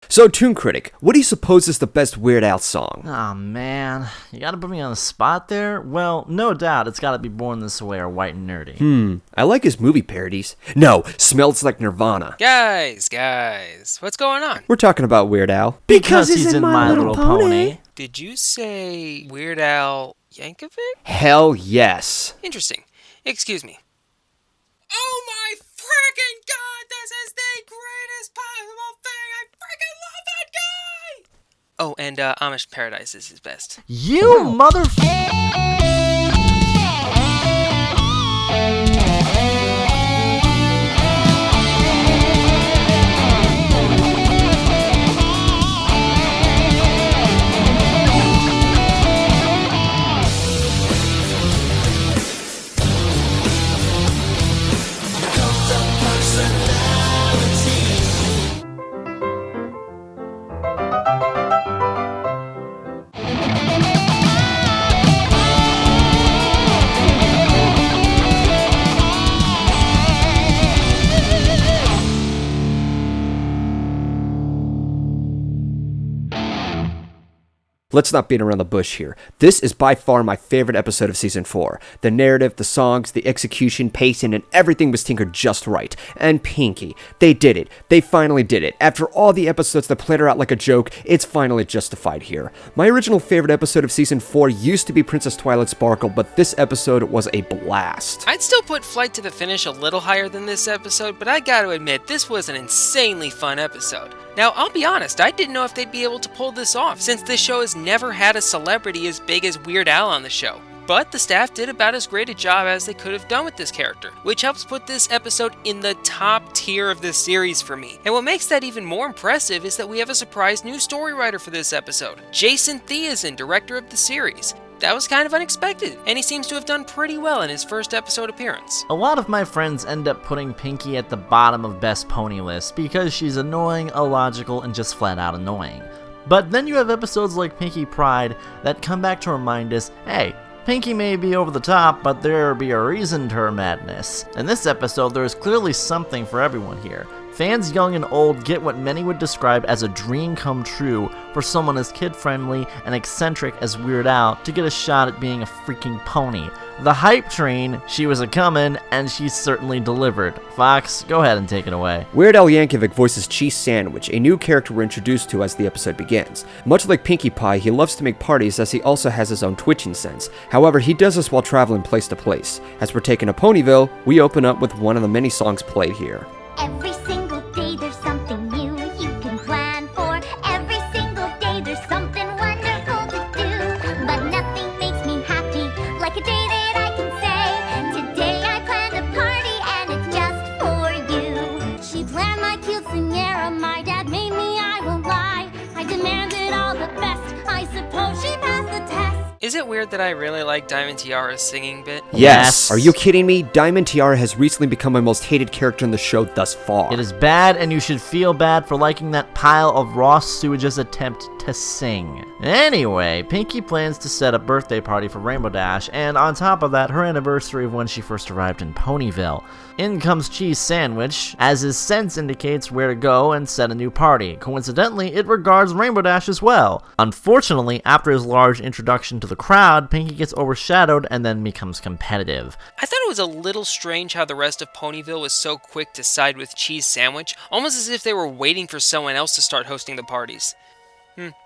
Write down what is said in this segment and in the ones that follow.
So, Tune Critic, what do you suppose is the best Weird Al song? Aw, man. You gotta put me on the spot there? Well, no doubt it's gotta be Born This Way or White and Nerdy. I like his movie parodies. No, Smells Like Nirvana. Guys, what's going on? We're talking about Weird Al. Because he's in My Little Pony. Did you say Weird Al Yankovic? Hell yes. Interesting. Excuse me. Oh my freaking god, this is the greatest possible thing! I freaking love that guy! Oh, and Amish Paradise is his best. You mother... Let's not beat around the bush here. This is by far my favorite episode of Season 4. The narrative, the songs, the execution, pacing, and everything was tinkered just right. And Pinkie, they did it. They finally did it. After all the episodes that played her out like a joke, it's finally justified here. My original favorite episode of Season 4 used to be Princess Twilight Sparkle, but this episode was a blast. I'd still put Flight to the Finish a little higher than this episode, but I gotta admit, this was an insanely fun episode. Now, I'll be honest, I didn't know if they'd be able to pull this off, since this show has never had a celebrity as big as Weird Al on the show. But the staff did about as great a job as they could have done with this character, which helps put this episode in the top tier of this series for me. And what makes that even more impressive is that we have a surprise new story writer for this episode, Jason Theosin, director of the series. That was kind of unexpected, and he seems to have done pretty well in his first episode appearance. A lot of my friends end up putting Pinkie at the bottom of best pony lists because she's annoying, illogical, and just flat out annoying. But then you have episodes like Pinkie Pride that come back to remind us, hey, Pinkie may be over the top, but there be a reason to her madness. In this episode, there is clearly something for everyone here. Fans young and old get what many would describe as a dream come true for someone as kid-friendly and eccentric as Weird Al to get a shot at being a freaking pony. The hype train, she was a-comin', and she certainly delivered. Fox, go ahead and take it away. Weird Al Yankovic voices Cheese Sandwich, a new character we're introduced to as the episode begins. Much like Pinkie Pie, he loves to make parties as he also has his own twitching sense. However, he does this while traveling place to place. As we're taken to Ponyville, we open up with one of the many songs played here. Every single day there's something new you can plan for. Every single day there's something wonderful to do. But nothing makes me happy like a day that I can say, today I planned a party and it's just for you. She planned my cute scenario, my dad made me, I won't lie. I demanded all the best, I suppose she passed the test. Is it weird that I really like Diamond Tiara's singing bit? Yes! Are you kidding me? Diamond Tiara has recently become my most hated character in the show thus far. It is bad, and you should feel bad for liking that pile of raw sewage's attempt to sing. Anyway, Pinkie plans to set a birthday party for Rainbow Dash, and on top of that, her anniversary of when she first arrived in Ponyville. In comes Cheese Sandwich, as his sense indicates where to go and set a new party. Coincidentally, it regards Rainbow Dash as well. Unfortunately, after his large introduction to the crowd, Pinkie gets overshadowed and then becomes competitive. I thought it was a little strange how the rest of Ponyville was so quick to side with Cheese Sandwich, almost as if they were waiting for someone else to start hosting the parties.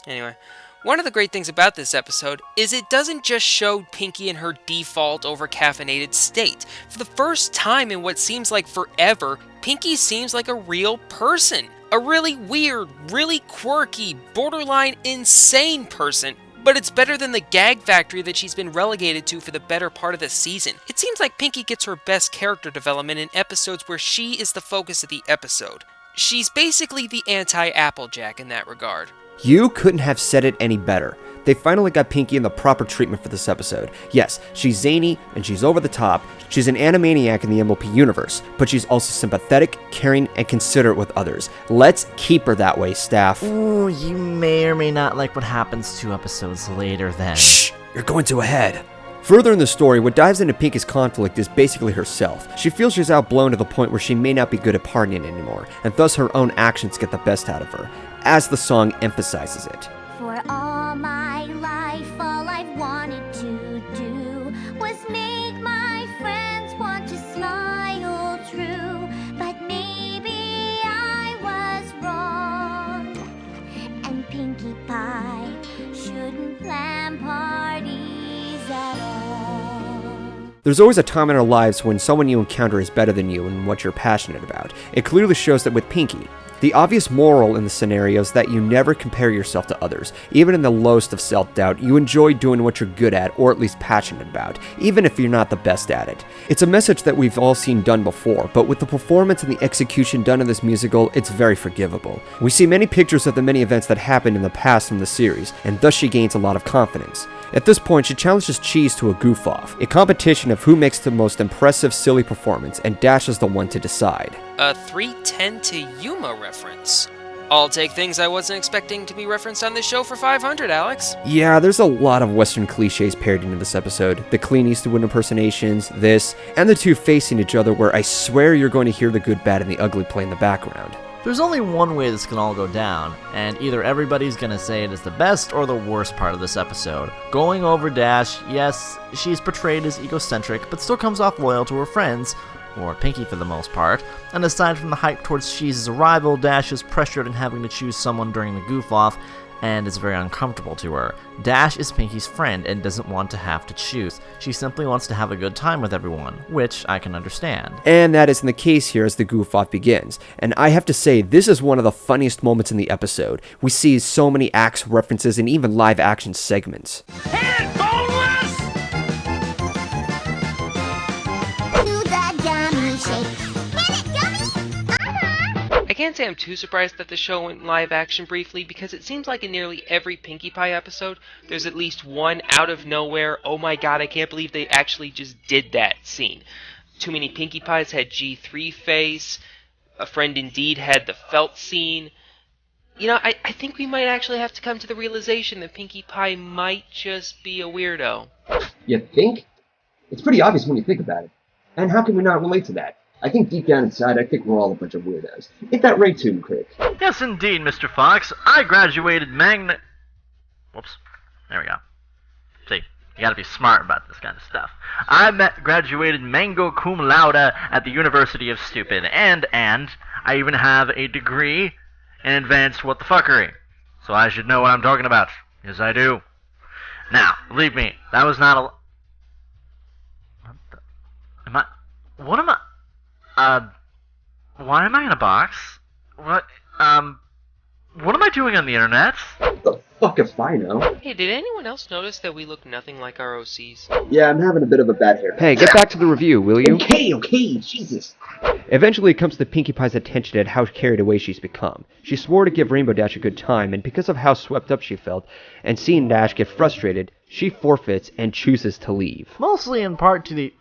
Anyway. One of the great things about this episode is it doesn't just show Pinkie in her default over-caffeinated state. For the first time in what seems like forever, Pinkie seems like a real person. A really weird, really quirky, borderline insane person. But it's better than the gag factory that she's been relegated to for the better part of the season. It seems like Pinkie gets her best character development in episodes where she is the focus of the episode. She's basically the anti-Applejack in that regard. You couldn't have said it any better. They finally got Pinkie in the proper treatment for this episode. Yes, she's zany and she's over the top. She's an animaniac in the MLP universe, but she's also sympathetic, caring, and considerate with others. Let's keep her that way, staff. Ooh, you may or may not like what happens 2 episodes later then. Shh! You're going too ahead. Further in the story, what dives into Pinkie's conflict is basically herself. She feels she's outblown to the point where she may not be good at partying anymore, and thus her own actions get the best out of her. as the song emphasizes it. For all my life, all I've wanted to do was make my friends want to smile true. But maybe I was wrong, and Pinkie Pie shouldn't plan parties at all. There's always a time in our lives when someone you encounter is better than you in what you're passionate about. It clearly shows that with Pinkie. The obvious moral in the scenario is that you never compare yourself to others. Even in the lowest of self-doubt, you enjoy doing what you're good at, or at least passionate about, even if you're not the best at it. It's a message that we've all seen done before, but with the performance and the execution done in this musical, it's very forgivable. We see many pictures of the many events that happened in the past from the series, and thus she gains a lot of confidence. At this point, she challenges Cheese to a goof-off, a competition of who makes the most impressive silly performance, and Dash is the one to decide. A 3:10 to Yuma reference. I'll take things I wasn't expecting to be referenced on this show for 500, Alex. Yeah, there's a lot of Western cliches paired into this episode. The Clint Eastwood impersonations, this, and the two facing each other where I swear you're going to hear the good, bad, and the ugly play in the background. There's only one way this can all go down, and either everybody's gonna say it is the best or the worst part of this episode. Going over Dash, yes, she's portrayed as egocentric, but still comes off loyal to her friends, or Pinkie for the most part, and aside from the hype towards Cheese's arrival, Dash is pressured in having to choose someone during the goof-off, and it's very uncomfortable to her. Dash is Pinkie's friend and doesn't want to have to choose. She simply wants to have a good time with everyone, which I can understand. And that isn't the case here as the goof-off begins. And I have to say, this is one of the funniest moments in the episode. We see so many acts, references, and even live-action segments. I can't say I'm too surprised that the show went live action briefly, because it seems like in nearly every Pinkie Pie episode, there's at least one out of nowhere, oh my god, I can't believe they actually just did that scene. Too Many Pinkie Pies had G3 face, A Friend Indeed had the felt scene. You know, I think we might actually have to come to the realization that Pinkie Pie might just be a weirdo. You think? It's pretty obvious when you think about it. And how can we not relate to that? I think deep down inside, I think we're all a bunch of weirdos. Hit that right tune, Crick. Yes, indeed, Mr. Fox. I graduated Whoops. There we go. See, you gotta be smart about this kind of stuff. Graduated mango cum laude at the University of Stupid, and I even have a degree in advanced what the fuckery. So I should know what I'm talking about. Yes, I do. Now, believe me, that was not a... Why am I in a box? What am I doing on the internet? The fuck if I know? Hey, did anyone else notice that we look nothing like our OCs? Yeah, I'm having a bit of a bad hair. Hey, get back to the review, will you? Okay, Jesus. Eventually it comes to Pinkie Pie's attention at how carried away she's become. She swore to give Rainbow Dash a good time, and because of how swept up she felt, and seeing Dash get frustrated, she forfeits and chooses to leave. Mostly in part to the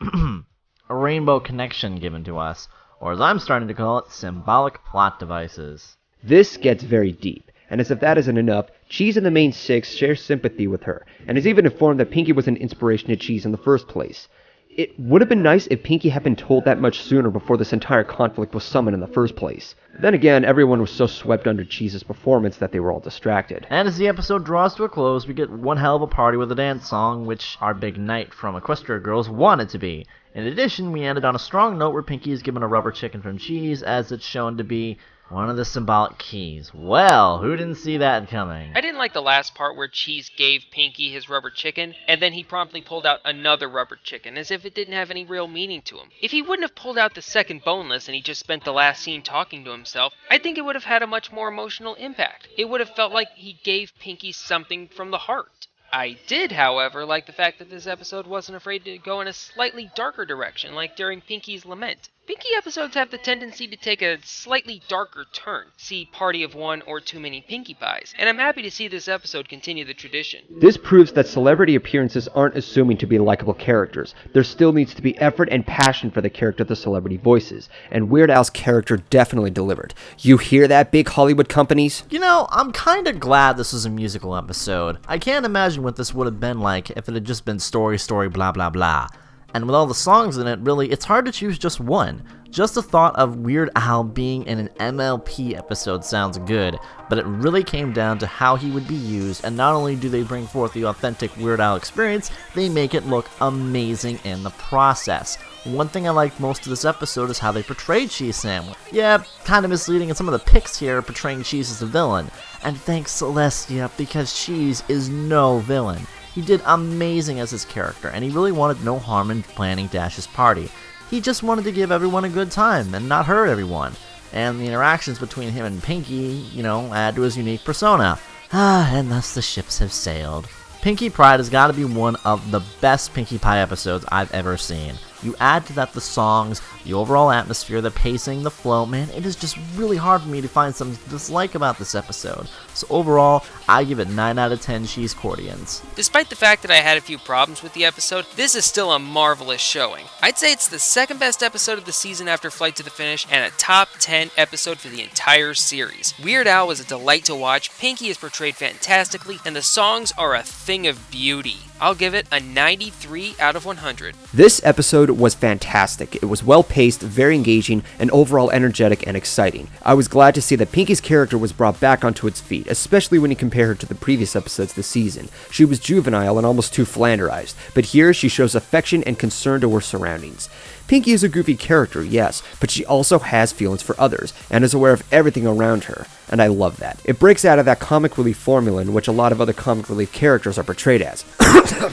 a rainbow connection given to us, or as I'm starting to call it, symbolic plot devices. This gets very deep, and as if that isn't enough, Cheese and the main six share sympathy with her, and is even informed that Pinkie was an inspiration to Cheese in the first place. It would have been nice if Pinkie had been told that much sooner before this entire conflict was summoned in the first place. Then again, everyone was so swept under Cheese's performance that they were all distracted. And as the episode draws to a close, we get one hell of a party with a dance song, which our big night from Equestria Girls wanted to be. In addition, we ended on a strong note where Pinkie is given a rubber chicken from Cheese, as it's shown to be one of the symbolic keys. Well, who didn't see that coming? I didn't like the last part where Cheese gave Pinkie his rubber chicken, and then he promptly pulled out another rubber chicken, as if it didn't have any real meaning to him. If he wouldn't have pulled out the second boneless and he just spent the last scene talking to himself, I think it would have had a much more emotional impact. It would have felt like he gave Pinkie something from the heart. I did, however, like the fact that this episode wasn't afraid to go in a slightly darker direction, like during Pinkie's lament. Pinkie episodes have the tendency to take a slightly darker turn. See Party of One or Too Many Pinkie Pies. And I'm happy to see this episode continue the tradition. This proves that celebrity appearances aren't assuming to be likable characters. There still needs to be effort and passion for the character the celebrity voices. And Weird Al's character definitely delivered. You hear that, big Hollywood companies? You know, I'm kinda glad this was a musical episode. I can't imagine what this would have been like if it had just been story, blah, blah, blah. And with all the songs in it, really, it's hard to choose just one. Just the thought of Weird Al being in an MLP episode sounds good, but it really came down to how he would be used, and not only do they bring forth the authentic Weird Al experience, they make it look amazing in the process. One thing I liked most of this episode is how they portrayed Cheese Sandwich. Yeah, kind of misleading in some of the pics here, portraying Cheese as a villain. And thanks Celestia, because Cheese is no villain. He did amazing as his character, and he really wanted no harm in planning Dash's party. He just wanted to give everyone a good time and not hurt everyone. And the interactions between him and Pinkie, add to his unique persona. And thus the ships have sailed. Pinkie Pride has got to be one of the best Pinkie Pie episodes I've ever seen. You add to that the songs, the overall atmosphere, the pacing, the flow, man, it is just really hard for me to find something to dislike about this episode. So overall, I give it 9 out of 10 cheese cordians. Despite the fact that I had a few problems with the episode, this is still a marvelous showing. I'd say it's the second best episode of the season after Flight to the Finish, and a top 10 episode for the entire series. Weird Al was a delight to watch, Pinkie is portrayed fantastically, and the songs are a thing of beauty. I'll give it a 93 out of 100. This episode was fantastic. It was well paced, very engaging, and overall energetic and exciting. I was glad to see that Pinkie's character was brought back onto its feet, especially when you compare her to the previous episodes this season. She was juvenile and almost too flanderized, but here she shows affection and concern to her surroundings. Pinkie is a goofy character, yes, but she also has feelings for others, and is aware of everything around her, and I love that. It breaks out of that comic relief formula in which a lot of other comic relief characters are portrayed as.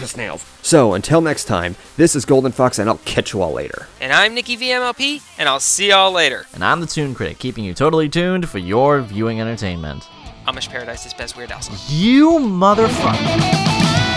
Snails. So, until next time, this is GoldenFox, and I'll catch you all later. And I'm Nicky VMLP, and I'll see y'all later. And I'm the Toon Critic, keeping you totally tuned for your viewing entertainment. Amish Paradise is best Weird Al song. You motherfucker.